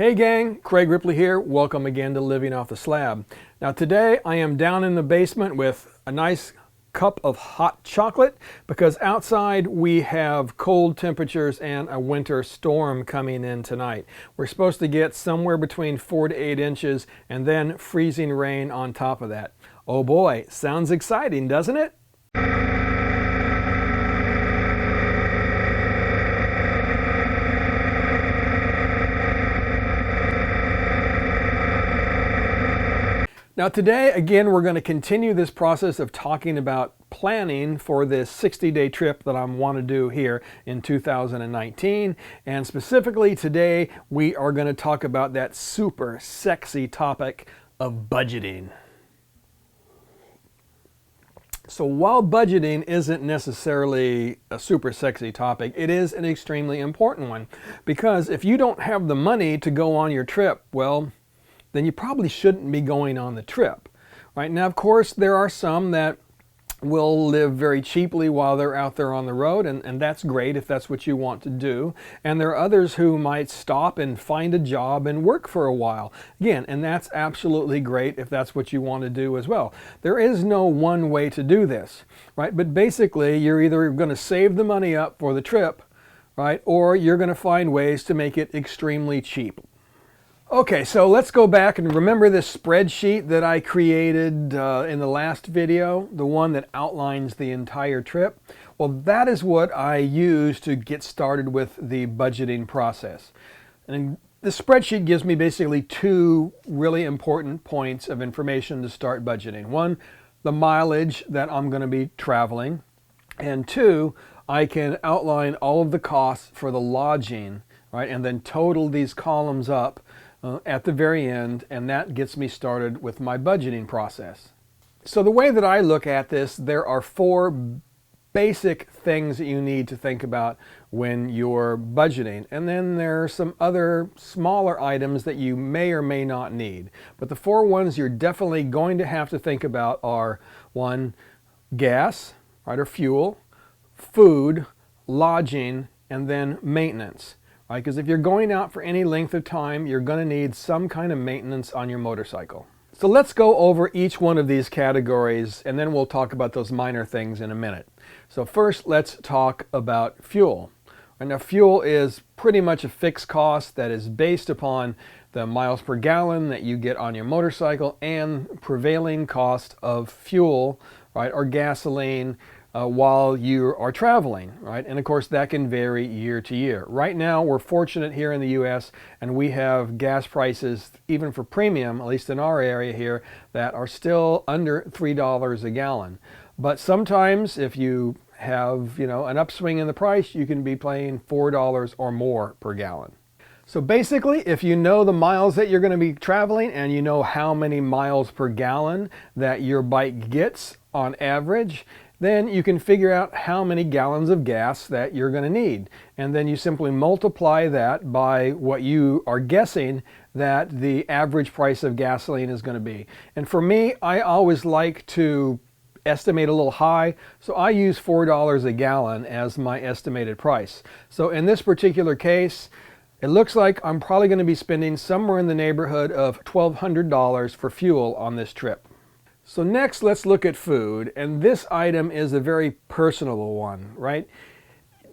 Hey gang, Craig Ripley here. Welcome again to Living Off the Slab. Now today I am down in the basement with a nice cup of hot chocolate because outside we have cold temperatures and a winter storm coming in tonight. We're supposed to get somewhere between 4 to 8 inches and then freezing rain on top of that. Oh boy, sounds exciting, doesn't it? Now today, again, we're going to continue this process of talking about planning for this 60-day trip that I want to do here in 2019. And specifically today, we are going to talk about that super sexy topic of budgeting. So while budgeting isn't necessarily a super sexy topic, it is an extremely important one. Because if you don't have the money to go on your trip, well, then you probably shouldn't be going on the trip. Right now, of course, there are some that will live very cheaply while they're out there on the road, and that's great if that's what you want to do. And there are others who might stop and find a job and work for a while. Again, and that's absolutely great if that's what you want to do as well. There is no one way to do this, right? But basically, you're either going to save the money up for the trip, right? Or you're going to find ways to make it extremely cheap. Okay, so let's go back and remember this spreadsheet that I created in the last video, the one that outlines the entire trip. Well, that is what I use to get started with the budgeting process. And the spreadsheet gives me basically two really important points of information to start budgeting. One, the mileage that I'm going to be traveling. And two, I can outline all of the costs for the lodging, right? And then total these columns up at the very end, and that gets me started with my budgeting process. So the way that I look at this, there are four basic things that you need to think about when you're budgeting, and then there are some other smaller items that you may or may not need. But the four ones you're definitely going to have to think about are: one, gas, right, or fuel; food; lodging; and then maintenance. Because if you're going out for any length of time, you're going to need some kind of maintenance on your motorcycle. So let's go over each one of these categories, and then we'll talk about those minor things in a minute. So first, let's talk about fuel. And now, fuel is pretty much a fixed cost that is based upon the miles per gallon that you get on your motorcycle and prevailing cost of fuel, right, or gasoline, while you are traveling, right? And of course that can vary year to year. Right now we're fortunate here in the US, and we have gas prices, even for premium, at least in our area here, that are still under $3 a gallon. But sometimes if you have, an upswing in the price, you can be paying $4 or more per gallon. So basically, if you know the miles that you're going to be traveling and you know how many miles per gallon that your bike gets on average, then you can figure out how many gallons of gas that you're going to need. And then you simply multiply that by what you are guessing that the average price of gasoline is going to be. And for me, I always like to estimate a little high, so I use $4 a gallon as my estimated price. So in this particular case, it looks like I'm probably going to be spending somewhere in the neighborhood of $1,200 for fuel on this trip. So next, let's look at food, and this item is a very personal one, right?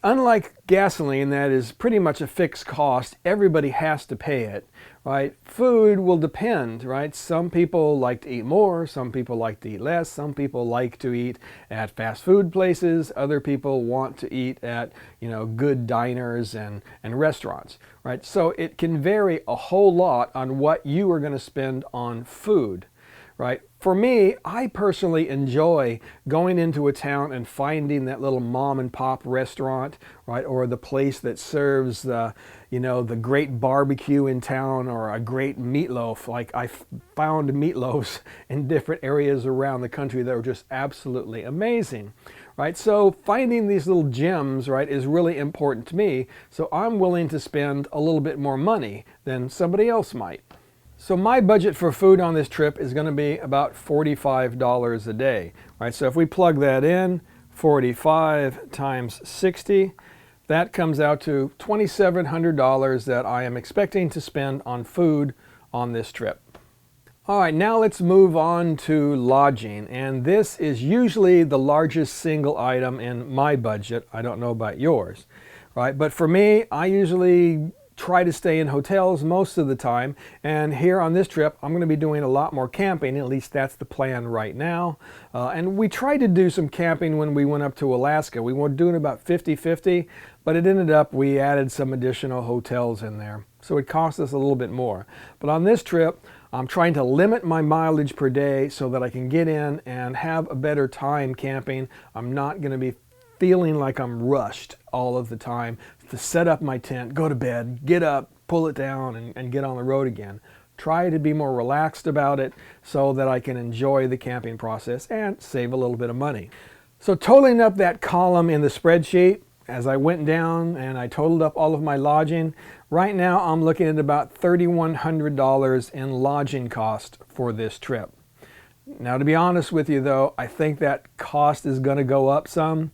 Unlike gasoline, that is pretty much a fixed cost, everybody has to pay it, right? Food will depend, right? Some people like to eat more, some people like to eat less, some people like to eat at fast food places, other people want to eat at, good diners and restaurants, right? So it can vary a whole lot on what you are going to spend on food, right? For me, I personally enjoy going into a town and finding that little mom and pop restaurant, right, or the place that serves the great barbecue in town, or a great meatloaf. Like I found meatloafs in different areas around the country that were just absolutely amazing, right? So finding these little gems, right, is really important to me. So I'm willing to spend a little bit more money than somebody else might. So my budget for food on this trip is going to be about $45 a day, right? So if we plug that in, 45 times 60, that comes out to $2,700 that I am expecting to spend on food on this trip. All right, now let's move on to lodging, and this is usually the largest single item in my budget. I don't know about yours, right? But for me, I usually try to stay in hotels most of the time, and here on this trip I'm going to be doing a lot more camping. At least that's the plan right now. And we tried to do some camping when we went up to Alaska. We were doing about 50-50, but it ended up we added some additional hotels in there, so it cost us a little bit more. But on this trip I'm trying to limit my mileage per day so that I can get in and have a better time camping. I'm not going to be feeling like I'm rushed all of the time to set up my tent, go to bed, get up, pull it down, and get on the road again. Try to be more relaxed about it so that I can enjoy the camping process and save a little bit of money. So totaling up that column in the spreadsheet, as I went down and I totaled up all of my lodging, right now I'm looking at about $3,100 in lodging cost for this trip. Now, to be honest with you though, I think that cost is going to go up some,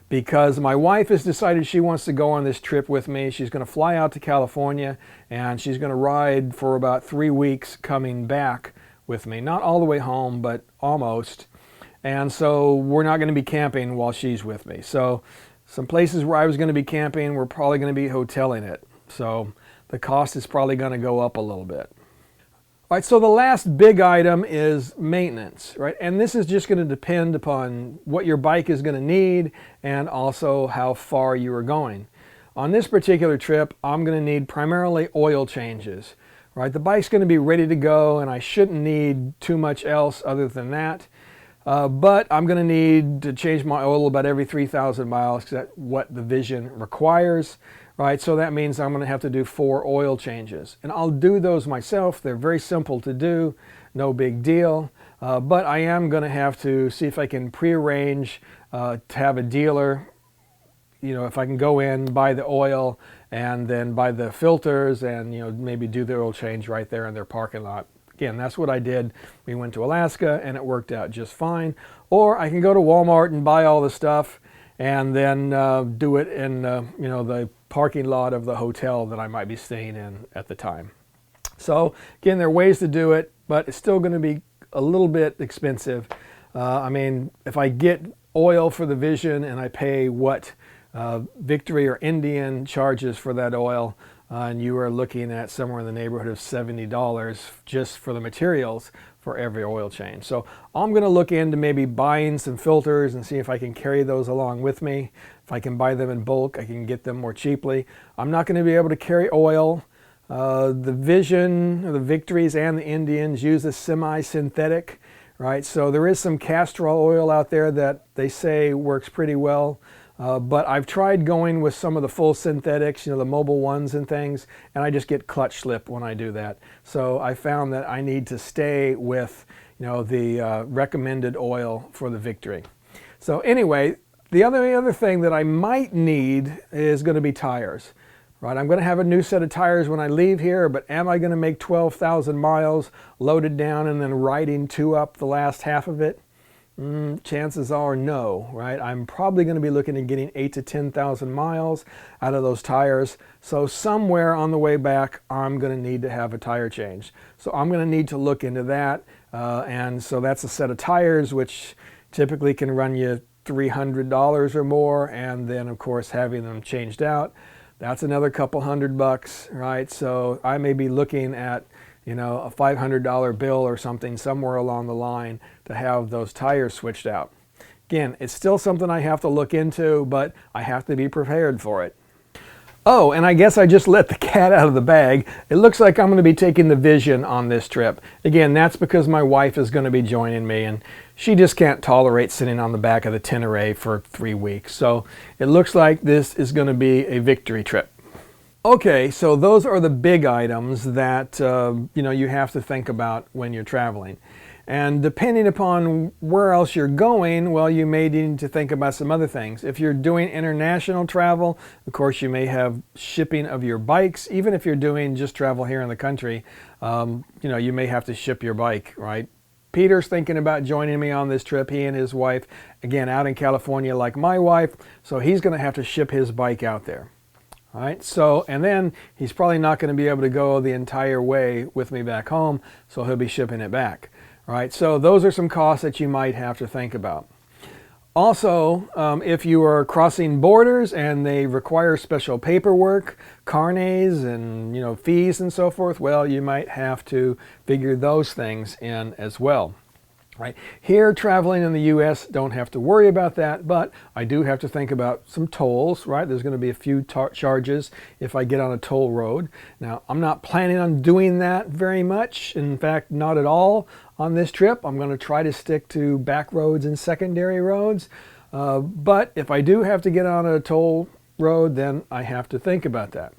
because my wife has decided she wants to go on this trip with me. She's going to fly out to California and she's going to ride for about 3 weeks coming back with me. Not all the way home, but almost. And so we're not going to be camping while she's with me. So some places where I was going to be camping, we're probably going to be hoteling it. So the cost is probably going to go up a little bit. All right, so the last big item is maintenance, right? And this is just going to depend upon what your bike is going to need and also how far you are going. On this particular trip, I'm going to need primarily oil changes, right? The bike's going to be ready to go and I shouldn't need too much else other than that. But I'm going to need to change my oil about every 3,000 miles because that's what the Vision requires. Right, so that means I'm going to have to do 4 oil changes. And I'll do those myself. They're very simple to do, no big deal. But I am going to have to see if I can prearrange to have a dealer, if I can go in, buy the oil, and then buy the filters and, maybe do the oil change right there in their parking lot. Again, that's what I did. We went to Alaska and it worked out just fine. Or I can go to Walmart and buy all the stuff and then do it in, the parking lot of the hotel that I might be staying in at the time. So again, there are ways to do it, but it's still going to be a little bit expensive. I mean, if I get oil for the Vision and I pay what Victory or Indian charges for that oil, and you are looking at somewhere in the neighborhood of $70 just for the materials for every oil change. So I'm going to look into maybe buying some filters and see if I can carry those along with me. If I can buy them in bulk, I can get them more cheaply. I'm not going to be able to carry oil. The Vision, the Victories and the Indians use a semi-synthetic, right? So there is some castor oil out there that they say works pretty well. But I've tried going with some of the full synthetics, the mobile ones and things, and I just get clutch slip when I do that. So I found that I need to stay with, the recommended oil for the Victory. So anyway, the other thing that I might need is going to be tires. Right, I'm going to have a new set of tires when I leave here, but am I going to make 12,000 miles loaded down and then riding 2 up the last half of it? Chances are no, right? I'm probably going to be looking at getting 8,000 to 10,000 miles out of those tires. So somewhere on the way back, I'm going to need to have a tire change. So I'm going to need to look into that. And so that's a set of tires, which typically can run you $300 or more. And then of course, having them changed out, that's another couple $100, right? So I may be looking at a $500 bill or something somewhere along the line to have those tires switched out. Again, it's still something I have to look into, but I have to be prepared for it. Oh, and I guess I just let the cat out of the bag. It looks like I'm going to be taking the Vision on this trip. Again, that's because my wife is going to be joining me, and she just can't tolerate sitting on the back of the Tenere for 3 weeks. So it looks like this is going to be a Victory trip. Okay, so those are the big items that you have to think about when you're traveling. And depending upon where else you're going, well, you may need to think about some other things. If you're doing international travel, of course, you may have shipping of your bikes. Even if you're doing just travel here in the country, you may have to ship your bike, right, Peter's thinking about joining me on this trip. He and his wife, again, out in California like my wife, so he's going to have to ship his bike out there. All right, so, and then he's probably not going to be able to go the entire way with me back home, so he'll be shipping it back. All right, so those are some costs that you might have to think about. Also, if you are crossing borders and they require special paperwork, carnets and fees and so forth, well, you might have to figure those things in as well. Right. Here, traveling in the U.S., don't have to worry about that, but I do have to think about some tolls, right? There's going to be a few charges if I get on a toll road. Now, I'm not planning on doing that very much. In fact, not at all on this trip. I'm going to try to stick to back roads and secondary roads. But if I do have to get on a toll road, then I have to think about that.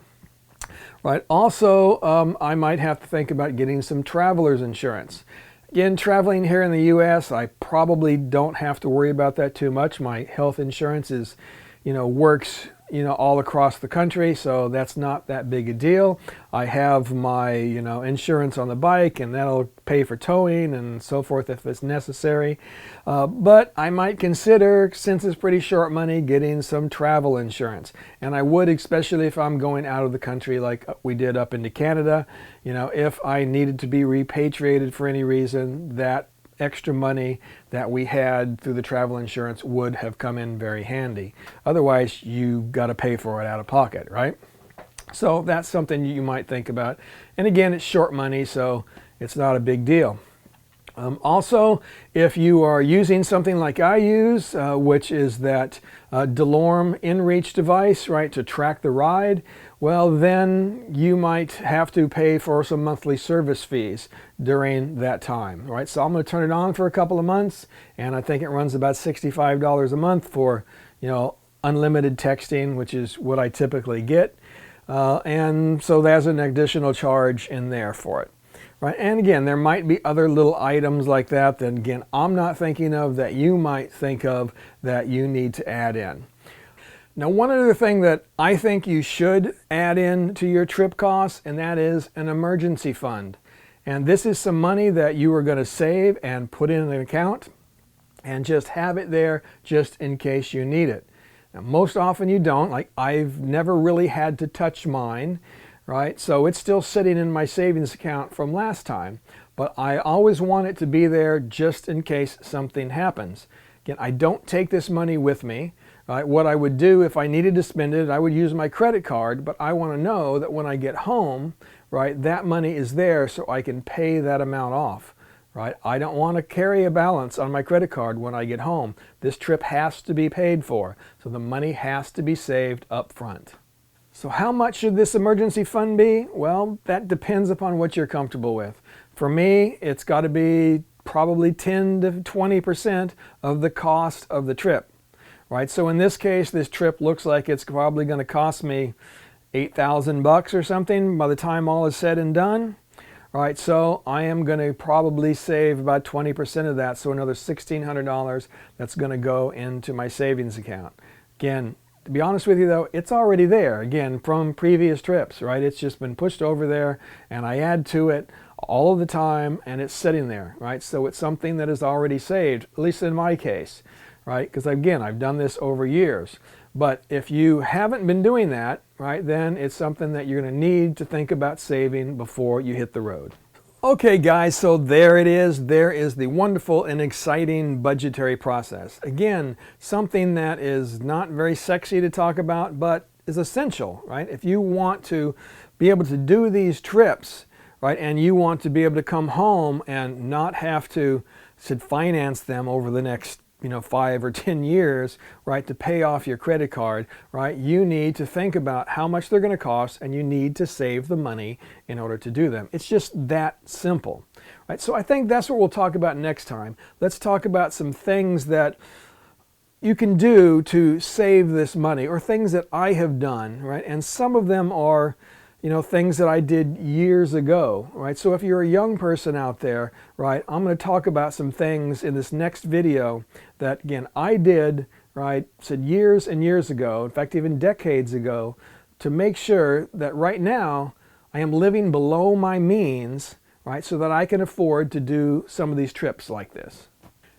Right. Also, I might have to think about getting some traveler's insurance. Again, traveling here in the U.S., I probably don't have to worry about that too much. My health insurance is, works, all across the country, so that's not that big a deal. I have my, insurance on the bike, and that'll pay for towing and so forth if it's necessary. But I might consider, since it's pretty short money, getting some travel insurance. And I would, especially if I'm going out of the country like we did up into Canada. If I needed to be repatriated for any reason, that extra money that we had through the travel insurance would have come in very handy. Otherwise, you got to pay for it out of pocket, right? So that's something you might think about. And again, it's short money, so it's not a big deal. Also, if you are using something like I use, which is that DeLorme InReach device, right, to track the ride, well, then you might have to pay for some monthly service fees during that time, right? So I'm going to turn it on for a couple of months, and I think it runs about $65 a month for, unlimited texting, which is what I typically get. And so there's an additional charge in there for it. Right? And again, there might be other little items like that again, I'm not thinking of that you might think of that you need to add in. Now, one other thing that I think you should add in to your trip costs, and that is an emergency fund. And this is some money that you are going to save and put in an account and just have it there just in case you need it. Now, most often you don't. Like, I've never really had to touch mine. Right? So it's still sitting in my savings account from last time, but I always want it to be there just in case something happens. Again, I don't take this money with me. Right? What I would do if I needed to spend it, I would use my credit card, but I want to know that when I get home, right, that money is there so I can pay that amount off. Right? I don't want to carry a balance on my credit card when I get home. This trip has to be paid for, so the money has to be saved up front. So how much should this emergency fund be? Well, that depends upon what you're comfortable with. For me, it's got to be probably 10 to 20% of the cost of the trip. Right? So in this case, this trip looks like it's probably going to cost me $8,000 or something by the time all is said and done. Right? So I am going to probably save about 20% of that, so another $1,600 that's going to go into my savings account. Again, to be honest with you though, it's already there, again, from previous trips, right? It's just been pushed over there and I add to it all of the time and it's sitting there, right? So it's something that is already saved, at least in my case, right? Because again, I've done this over years. But if you haven't been doing that, right, then it's something that you're going to need to think about saving before you hit the road. Okay guys, so there it is. There is the wonderful and exciting budgetary process. Again, something that is not very sexy to talk about, but is essential, right? If you want to be able to do these trips, right, and you want to be able to come home and not have to finance them over the next 5 or 10 years, right, to pay off your credit card, right, you need to think about how much they're going to cost and you need to save the money in order to do them. It's just that simple, right? So I think that's what we'll talk about next time. Let's talk about some things that you can do to save this money, or things that I have done, right? And some of them are things that I did years ago, right? So if you're a young person out there, right, I'm going to talk about some things in this next video that, again, I did, right, said years and years ago, in fact, even decades ago, to make sure that right now I am living below my means, right? So that I can afford to do some of these trips like this.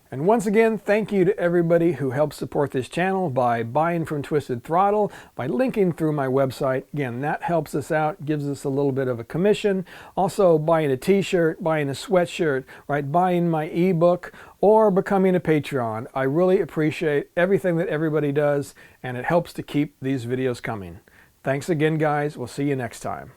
And once again, thank you to everybody who helps support this channel by buying from Twisted Throttle, by linking through my website. Again, that helps us out, gives us a little bit of a commission. Also, buying a t-shirt, buying a sweatshirt, right? Buying my ebook, or becoming a Patreon. I really appreciate everything that everybody does, and it helps to keep these videos coming. Thanks again, guys. We'll see you next time.